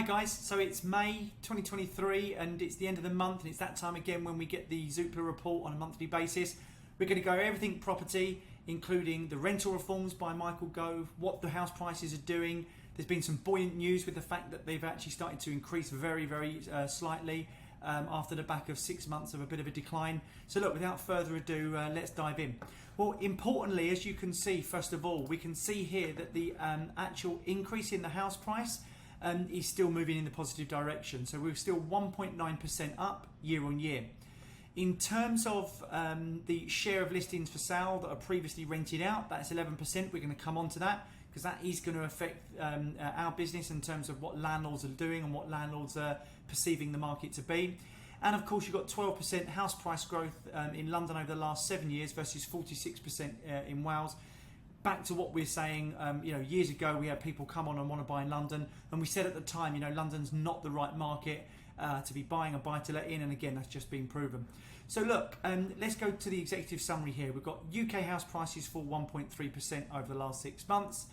Hi guys, so it's May 2023 and it's the end of the month, and it's that time again when we get the Zoopla report on a monthly basis. We're going to go everything property, including the rental reforms by Michael Gove, what the house prices are doing. There's been some buoyant news with the fact that they've actually started to increase very slightly after the back of 6 months of a bit of a decline. So look, without further ado, let's dive in. Well, importantly, as you can see, first of all, we can see here that the actual increase in the house price is still moving in the positive direction. So we're still 1.9% up year on year. In terms of the share of listings for sale that are previously rented out, that's 11%. We're going to come on to that because that is going to affect our business in terms of what landlords are doing and what landlords are perceiving the market to be. And of course, you've got 12% house price growth in London over the last 7 years versus 46% in Wales. Back to what we're saying, years ago we had people come on and want to buy in London, and we said at the time, London's not the right market to be buying a buy-to-let in, and again, that's just been proven. So look, let's go to the executive summary here. We've got UK house prices fall 1.3% over the last 6 months.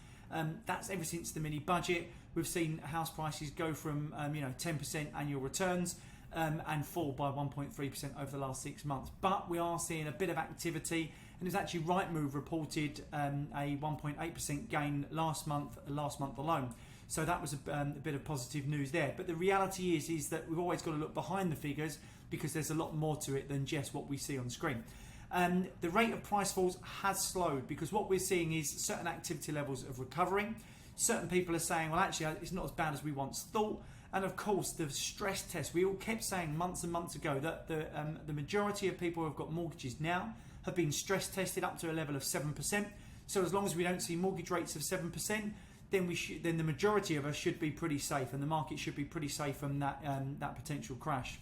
That's ever since the mini budget. We've seen house prices go from 10% annual returns and fall by 1.3% over the last 6 months. But we are seeing a bit of activity, and it's actually Rightmove reported a 1.8% gain last month alone. So that was a bit of positive news there. But the reality is that we've always got to look behind the figures because there's a lot more to it than just what we see on screen. The rate of price falls has slowed because what we're seeing is certain activity levels of recovering. Certain people are saying, well, actually, it's not as bad as we once thought. And of course, the stress test, we all kept saying months and months ago that the majority of people who have got mortgages now have been stress tested up to a level of 7%. So as long as we don't see mortgage rates of 7%, then the majority of us should be pretty safe, and the market should be pretty safe from that potential crash.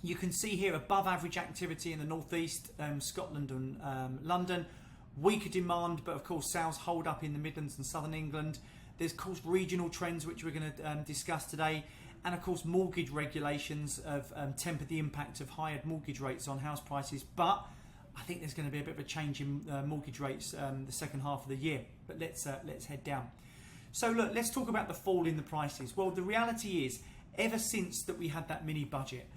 You can see here above average activity in the northeast, Scotland and London. Weaker demand, but of course sales hold up in the Midlands and Southern England. There's of course regional trends which we're going to discuss today, and of course mortgage regulations have tempered the impact of higher mortgage rates on house prices. But I think there's going to be a bit of a change in mortgage rates the second half of the year. But let's head down. So look, let's talk about the fall in the prices. Well, the reality is, ever since that we had that mini budget,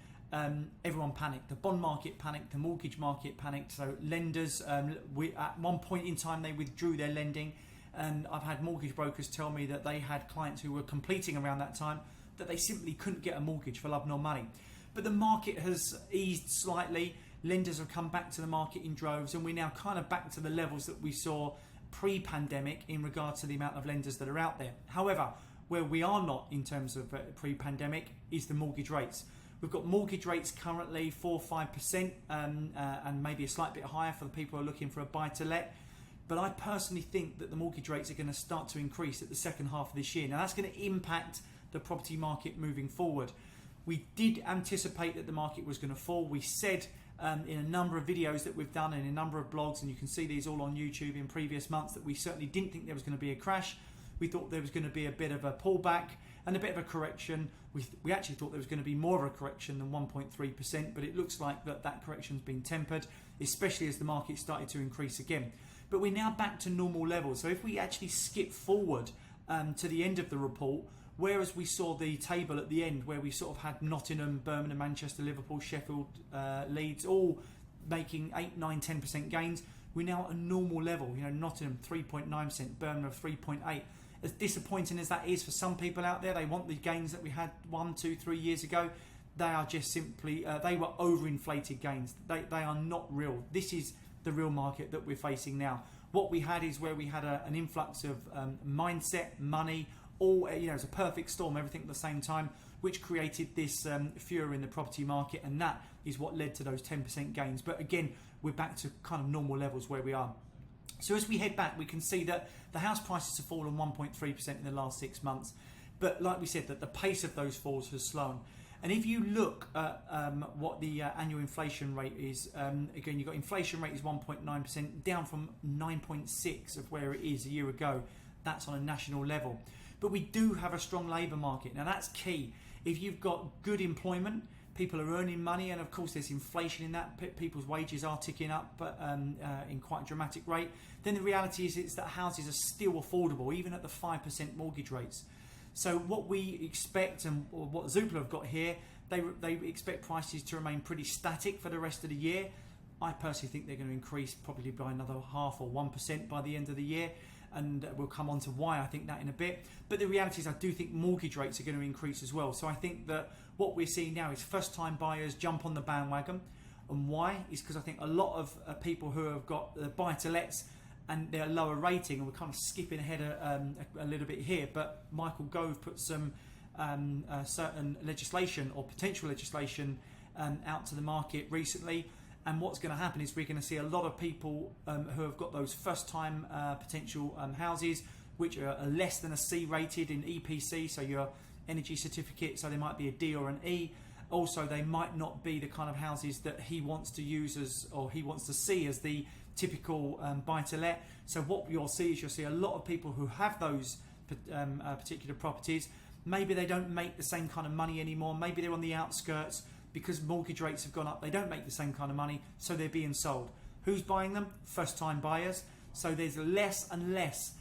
everyone panicked. The bond market panicked, the mortgage market panicked. So lenders, at one point in time, they withdrew their lending. And I've had mortgage brokers tell me that they had clients who were completing around that time that they simply couldn't get a mortgage for love nor money. But the market has eased slightly. Lenders have come back to the market in droves, and we're now kind of back to the levels that we saw pre-pandemic in regards to the amount of lenders that are out there. However, where we are not in terms of pre-pandemic is the mortgage rates. We've got mortgage rates currently 4-5% and maybe a slight bit higher for the people who are looking for a buy-to-let. But I personally think that the mortgage rates are going to start to increase at the second half of this year. Now that's going to impact the property market moving forward. We did anticipate that the market was going to fall. We said in a number of videos that we've done and in a number of blogs, and you can see these all on YouTube in previous months, that we certainly didn't think there was going to be a crash. We thought there was going to be a bit of a pullback and a bit of a correction. We actually thought there was going to be more of a correction than 1.3%, but it looks like that correction's been tempered, especially as the market started to increase again. But we're now back to normal levels. So if we actually skip forward to the end of the report, whereas we saw the table at the end where we sort of had Nottingham, Birmingham, Manchester, Liverpool, Sheffield, Leeds all making 8, 9, 10% gains, we're now at a normal level. Nottingham 3.9%, Birmingham 3.8%. As disappointing as that is for some people out there, they want the gains that we had 1, 2, 3 years ago. They are just simply, they were overinflated gains. They are not real. This is the real market that we're facing now. What we had is where we had an influx of mindset, money, all it's a perfect storm, everything at the same time, which created this furor in the property market, and that is what led to those 10% gains. But again, we're back to kind of normal levels where we are. So as we head back, we can see that the house prices have fallen 1.3% in the last 6 months. But like we said, that the pace of those falls has slowed. And if you look at what the annual inflation rate is, again, you've got inflation rate is 1.9%, down from 9.6 of where it is a year ago. That's on a national level. But we do have a strong labour market. Now that's key. If you've got good employment, people are earning money, and of course there's inflation in that, people's wages are ticking up in quite a dramatic rate, then the reality is that houses are still affordable, even at the 5% mortgage rates. So what we expect, and what Zoopla have got here, they expect prices to remain pretty static for the rest of the year. I personally think they're going to increase probably by another 0.5% or 1% by the end of the year, and we'll come on to why I think that in a bit. But the reality is I do think mortgage rates are going to increase as well. So I think that what we're seeing now is first time buyers jump on the bandwagon. And why? Is because I think a lot of people who have got the buy-to-lets and their lower rating, and we're kind of skipping ahead a little bit here, but Michael Gove put some certain legislation or potential legislation out to the market recently. And what's going to happen is we're going to see a lot of people who have got those first-time potential houses, which are less than a C rated in EPC, so your energy certificate, so they might be a D or an E. Also, they might not be the kind of houses that he wants to use as, or he wants to see as the typical buy-to-let. So what you'll see is you'll see a lot of people who have those particular properties. Maybe they don't make the same kind of money anymore. Maybe they're on the outskirts. Because mortgage rates have gone up, they don't make the same kind of money, so they're being sold. Who's buying them? First-time buyers. So there's less and less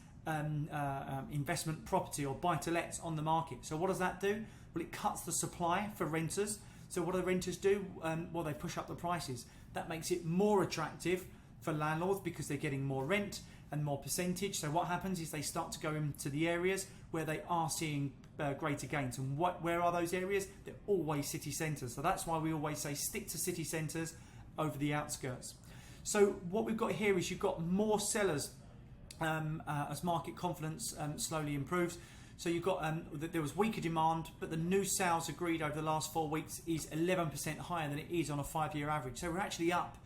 investment property or buy-to-lets on the market. So what does that do? Well, it cuts the supply for renters. So what do the renters do? Well, they push up the prices. That makes it more attractive for landlords because they're getting more rent and more percentage. So what happens is they start to go into the areas where they are seeing greater gains. And where are those areas? They're always city centres. So that's why we always say stick to city centres over the outskirts. So what we've got here is you've got more sellers as market confidence slowly improves. So you've got there was weaker demand, but the new sales agreed over the last 4 weeks is 11% higher than it is on a 5-year average. So we're actually up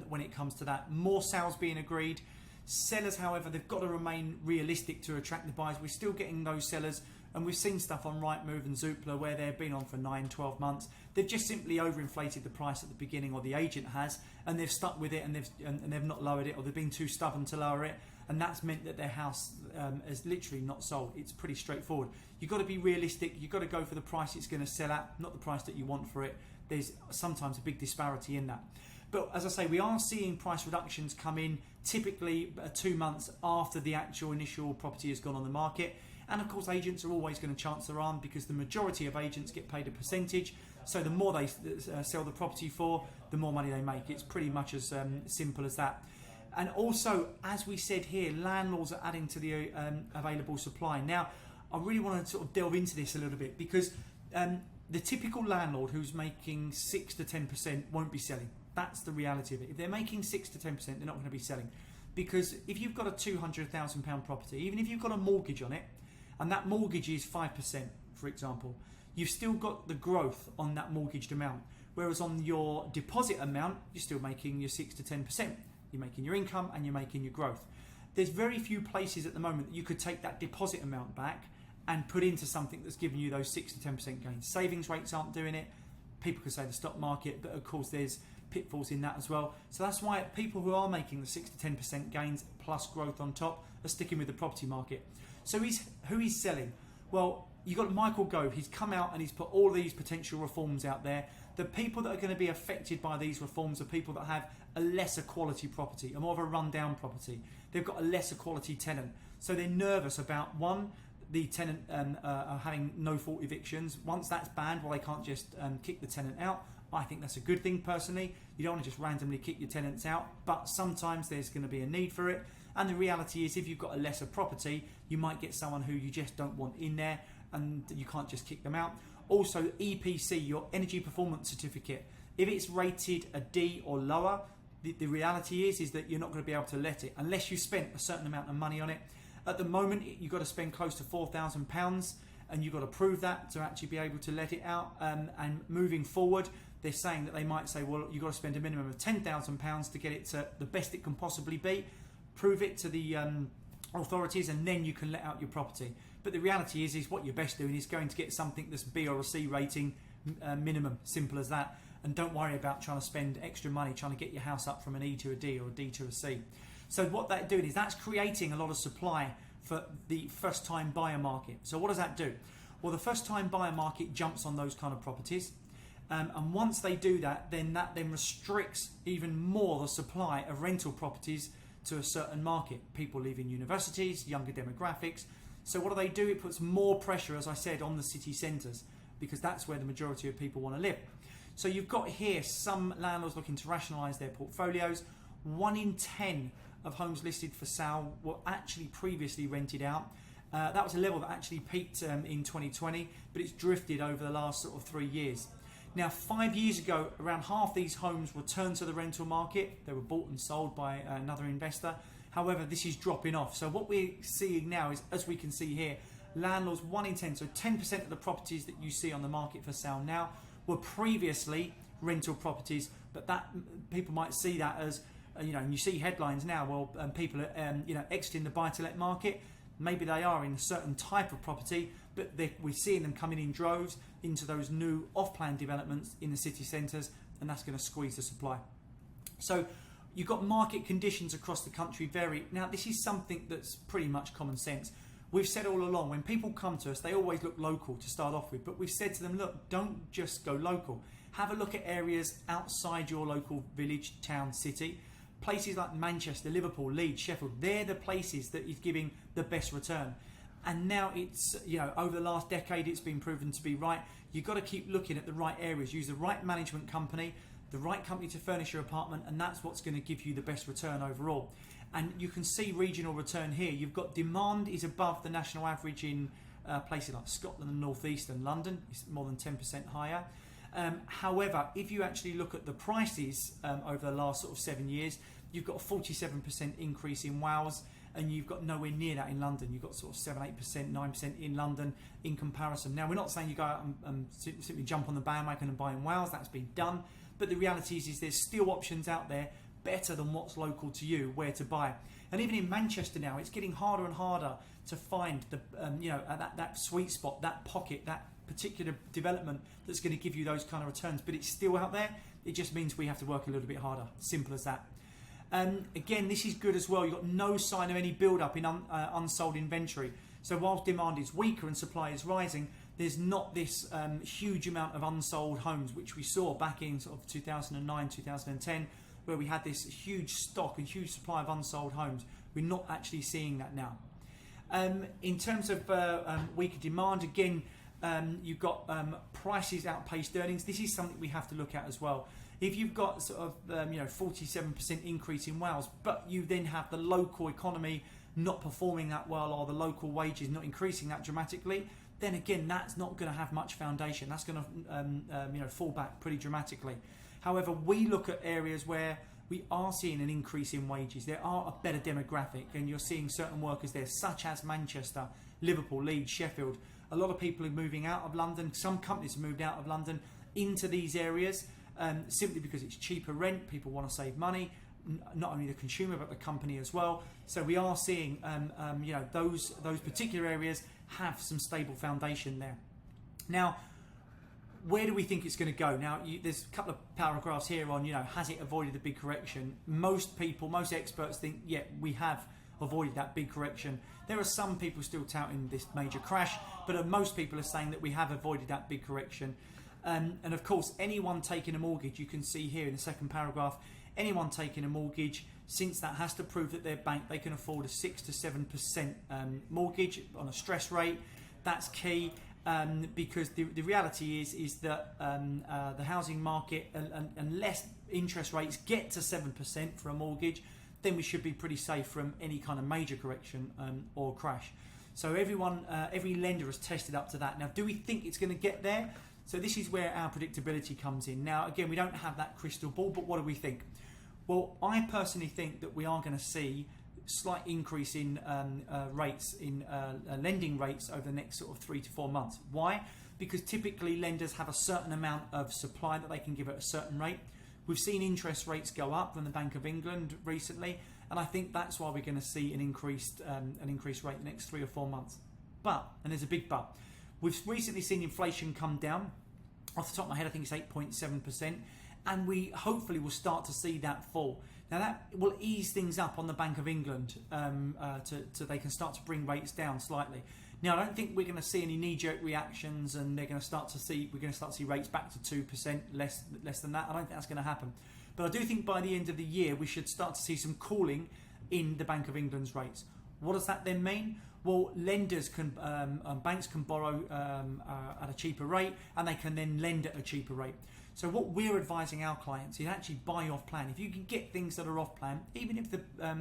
when it comes to that. More sales being agreed. Sellers, however, they've got to remain realistic to attract the buyers. We're still getting those sellers, and we've seen stuff on Rightmove and Zoopla where they've been on for 9-12 months. They've just simply overinflated the price at the beginning, or the agent has, and they've stuck with it, and they've not lowered it, or they've been too stubborn to lower it, and that's meant that their house is literally not sold. It's pretty straightforward. You've got to be realistic. You've got to go for the price it's going to sell at, not the price that you want for it. There's sometimes a big disparity in that. But as I say, we are seeing price reductions come in typically 2 months after the actual initial property has gone on the market. And of course, agents are always going to chance their arm because the majority of agents get paid a percentage. So the more they sell the property for, the more money they make. It's pretty much as simple as that. And also, as we said here, landlords are adding to the available supply. Now, I really want to sort of delve into this a little bit because the typical landlord who's making 6 to 10% won't be selling. That's the reality of it. If they're making 6 to 10%, they're not going to be selling. Because if you've got a £200,000 property, even if you've got a mortgage on it, and that mortgage is 5%, for example, you've still got the growth on that mortgaged amount. Whereas on your deposit amount, you're still making your 6 to 10%. You're making your income and you're making your growth. There's very few places at the moment that you could take that deposit amount back and put into something that's giving you those 6 to 10% gains. Savings rates aren't doing it. People could say the stock market, but of course there's pitfalls in that as well. So that's why people who are making the 6 to 10% gains plus growth on top are sticking with the property market. So who he's selling? Well, you've got Michael Gove. He's come out and he's put all these potential reforms out there. The people that are going to be affected by these reforms are people that have a lesser quality property, a more of a rundown property. They've got a lesser quality tenant. So they're nervous about, one, the tenant having no fault evictions. Once that's banned, well, they can't just kick the tenant out. I think that's a good thing personally. You don't want to just randomly kick your tenants out, but sometimes there's going to be a need for it. And the reality is if you've got a lesser property, you might get someone who you just don't want in there and you can't just kick them out. Also, EPC, your energy performance certificate, if it's rated a D or lower, the reality is that you're not going to be able to let it unless you spent a certain amount of money on it. At the moment, you've got to spend close to £4,000 and you've got to prove that to actually be able to let it out. And moving forward, they're saying that they might say, well, you've got to spend a minimum of £10,000 to get it to the best it can possibly be. Prove it to the authorities and then you can let out your property. But the reality is what you're best doing is going to get something that's B or a C rating minimum, simple as that. And don't worry about trying to spend extra money trying to get your house up from an E to a D or a D to a C. So what that's doing is that's creating a lot of supply for the first time buyer market. So what does that do? Well, the first time buyer market jumps on those kind of properties. And once they do that then restricts even more the supply of rental properties to a certain market. People leaving universities, younger demographics, So what do? It puts more pressure, as I said, on the city centres, because that's where the majority of people want to live. So you've got here some landlords looking to rationalise their portfolios. 1 in 10 of homes listed for sale were actually previously rented out. That was a level that actually peaked in 2020, but it's drifted over the last sort of 3 years. Now, 5 years ago, around half these homes returned to the rental market. They were bought and sold by another investor. However, this is dropping off. So what we're seeing now is, as we can see here, landlords 1 in 10, so 10% of the properties that you see on the market for sale now were previously rental properties, but that people might see that as, you know, and you see headlines now, well, people are, you know, exiting the buy-to-let market. Maybe they are in a certain type of property, but we're seeing them coming in droves into those new off-plan developments in the city centres, and that's going to squeeze the supply. So you've got market conditions across the country vary. Now, this is something that's pretty much common sense. We've said all along, when people come to us, they always look local to start off with, but we've said to them, look, don't just go local. Have a look at areas outside your local village, town, city. Places like Manchester, Liverpool, Leeds, Sheffield, they're the places that is giving the best return. And now it's, you know, over the last decade, it's been proven to be right. You've got to keep looking at the right areas, use the right management company, the right company to furnish your apartment, and that's what's going to give you the best return overall. And you can see regional return here. You've got demand is above the national average in places like Scotland and North East and London. It's more than 10% higher. However, if you actually look at the prices over the last sort of 7 years, you've got a 47% increase in Wales, and you've got nowhere near that in London. You've got sort of 7, 8%, 9% in London in comparison. Now, we're not saying you go out and simply jump on the bandwagon and buy in Wales. That's been done. But the reality is there's still options out there better than what's local to you, where to buy. And even in Manchester now, it's getting harder and harder to find the you know, that sweet spot, that pocket, that particular development that's going to give you those kind of returns. But it's still out there. It just means we have to work a little bit harder. Simple as that. Again, this is good as well. You've got no sign of any build-up in unsold inventory. So whilst demand is weaker and supply is rising, there's not this huge amount of unsold homes, which we saw back in sort of 2009, 2010, where we had this huge stock and huge supply of unsold homes. We're not actually seeing that now. In terms of weaker demand, again, you've got prices outpaced earnings. This is something we have to look at as well. If you've got sort of 47% increase in Wales, but you then have the local economy not performing that well, or the local wages not increasing that dramatically, then again, that's not going to have much foundation. That's going to fall back pretty dramatically. However, we look at areas where we are seeing an increase in wages. There are a better demographic, and you're seeing certain workers there, such as Manchester, Liverpool, Leeds, Sheffield. A lot of people are moving out of London. Some companies have moved out of London into these areas simply because it's cheaper rent. People want to save money, not only the consumer but the company as well. So we are seeing those particular areas have some stable foundation there. Now, where do we think it's going to go? Now, there's a couple of paragraphs here on, has it avoided the big correction? Most people, most experts think, yeah, we have avoided that big correction. There are some people still touting this major crash, but most people are saying that we have avoided that big correction. And of course, anyone taking a mortgage, you can see here in the second paragraph, anyone taking a mortgage, since that has to prove that their bank, they can afford a 6 to 7% mortgage on a stress rate. That's key. Because the reality is that the housing market, unless interest rates get to 7% for a mortgage, then we should be pretty safe from any kind of major correction or crash. So every lender has tested up to that. Now, do we think it's going to get there? So this is where our predictability comes in. Now, again, we don't have that crystal ball, but what do we think? Well, I personally think that we are going to see slight increase in rates, in lending rates over the next sort of 3 to 4 months. Why? Because typically lenders have a certain amount of supply that they can give at a certain rate. We've seen interest rates go up from the Bank of England recently, and I think that's why we're going to see an increased rate in the next 3 or 4 months. But, and there's a big but, we've recently seen inflation come down. Off the top of my head, I think it's 8.7%, and we hopefully will start to see that fall. Now that will ease things up on the Bank of England, so they can start to bring rates down slightly. Now, I don't think we're going to see any knee-jerk reactions, and we're going to start to see rates back to 2%, less than that. I don't think that's going to happen. But I do think by the end of the year we should start to see some cooling in the Bank of England's rates. What does that then mean? Well, lenders can, banks can borrow at a cheaper rate, and they can then lend at a cheaper rate. So what we're advising our clients is actually buy off plan. If you can get things that are off plan, even if the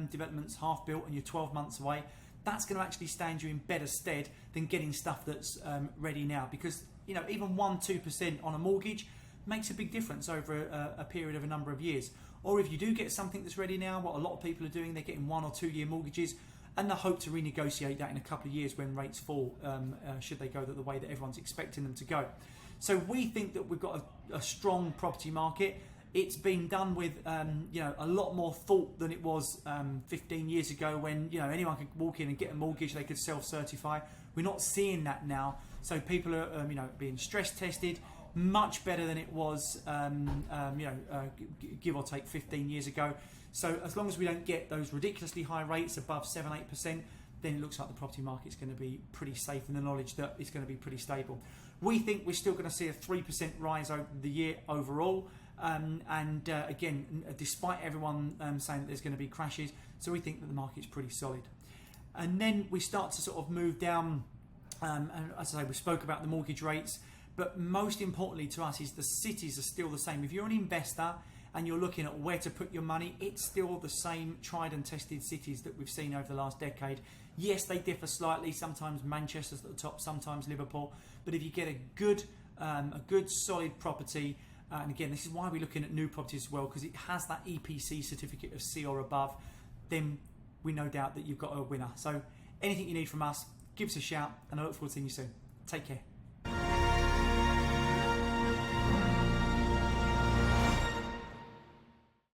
development's half built and you're 12 months away, that's going to actually stand you in better stead than getting stuff that's ready now. Because even 1-2% on a mortgage makes a big difference over a period of a number of years. Or if you do get something that's ready now, what a lot of people are doing, they're getting 1 or 2 year mortgages, and they hope to renegotiate that in a couple of years when rates fall, should they go the way that everyone's expecting them to go. So we think that we've got a strong property market. It's been done with a lot more thought than it was 15 years ago, when anyone could walk in and get a mortgage, they could self-certify. We're not seeing that now. So people are being stress tested much better than it was give or take 15 years ago. So as long as we don't get those ridiculously high rates above 7-8%, then it looks like the property market's going to be pretty safe in the knowledge that it's going to be pretty stable. We think we're still going to see a 3% rise over the year overall. Again, despite everyone saying that there's going to be crashes, so we think that the market's pretty solid. And then we start to sort of move down, and as I say, we spoke about the mortgage rates, but most importantly to us is the cities are still the same. If you're an investor and you're looking at where to put your money, it's still the same tried and tested cities that we've seen over the last decade. Yes, they differ slightly. Sometimes Manchester's at the top, sometimes Liverpool. But if you get a good solid property, and again, this is why we're looking at new properties as well, because it has that EPC certificate of C or above, then we no doubt that you've got a winner. So anything you need from us, give us a shout, and I look forward to seeing you soon. Take care.